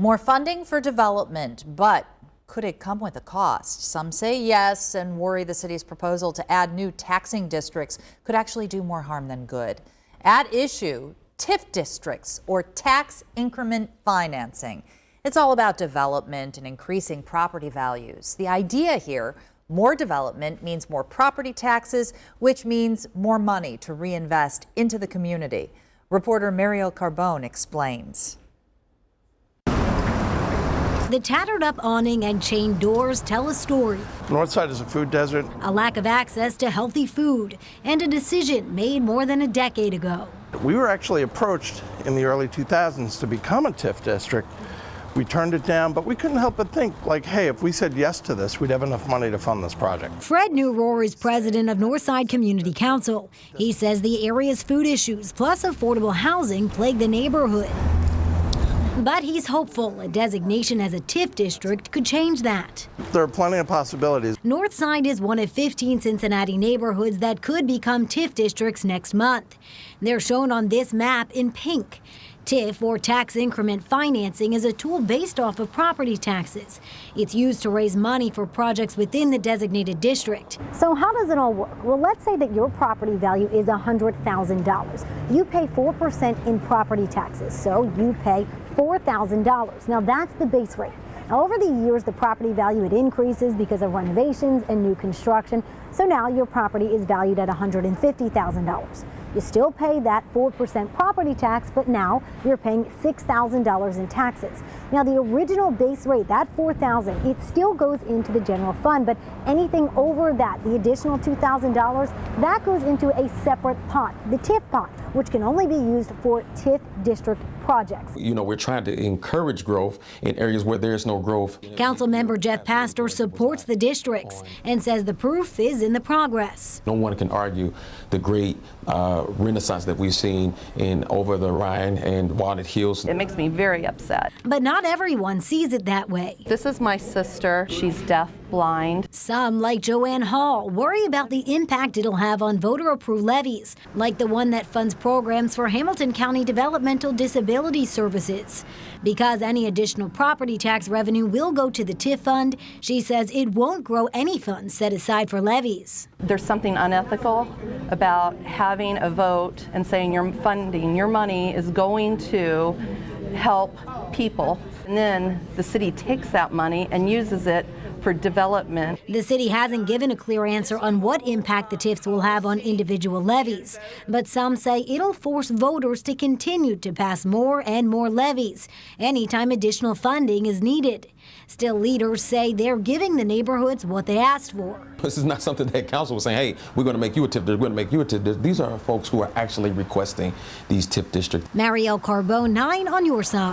More funding for development, but could it come with a cost? Some say yes and worry the city's proposal to add new taxing districts could actually do more harm than good. At issue, TIF districts, or tax increment financing. It's all about development and increasing property values. The idea here, more development means more property taxes, which means more money to reinvest into the community. Reporter Mariel Carbone explains. The tattered up awning and chained doors tell a story. Northside is a food desert. A lack of access to healthy food and a decision made more than a decade ago. We were actually approached in the early 2000s to become a TIF district. We turned it down, but we couldn't help but think, like, hey, if we said yes to this, we'd have enough money to fund this project. Fred Newrohr is president of Northside Community Council. He says the area's food issues plus affordable housing plague the neighborhood. But he's hopeful a designation as a TIF district could change that. There are plenty of possibilities. Northside is one of 15 Cincinnati neighborhoods that could become TIF districts next month. They're shown on this map in pink. TIF, or tax increment financing, is a tool based off of property taxes. It's used to raise money for projects within the designated district. So how does it all work? Well, let's say that your property value is $100,000. You pay 4% in property taxes, so you pay $4,000. Now that's the base rate. Now, over the years, the property value, it increases because of renovations and new construction. So now your property is valued at $150,000. You still pay that 4% property tax, but now you're paying $6,000 in taxes. Now, the original base rate, that $4,000, it still goes into the general fund, but anything over that, the additional $2,000, that goes into a separate pot, the TIF pot, which can only be used for TIF district projects. You know, we're trying to encourage growth in areas where there is no growth. Council member Jeff Pastor supports the districts and says the proof is in the progress. No one can argue the great renaissance that we've seen in over the Rhine and Walnut Hills. It makes me very upset. But not everyone sees it that way. This is my sister. She's deaf, blind. Some, like Joanne Hall, worry about the impact it'll have on voter-approved levies, like the one that funds programs for Hamilton County Developmental Disability Services. Because any additional property tax revenue will go to the TIF fund, she says it won't grow any funds set aside for levies. There's something unethical about having a vote and saying your funding, your money is going to help people, and then the city takes that money and uses it for development. The city hasn't given a clear answer on what impact the TIFs will have on individual levies, but some say it'll force voters to continue to pass more and more levies anytime additional funding is needed. Still, leaders say they're giving the neighborhoods what they asked for. This is not something that council was saying, hey, we're going to make you a TIF district, we're going to make you a TIF district. These are folks who are actually requesting these TIF districts. Mariel Carbone, 9 on your side.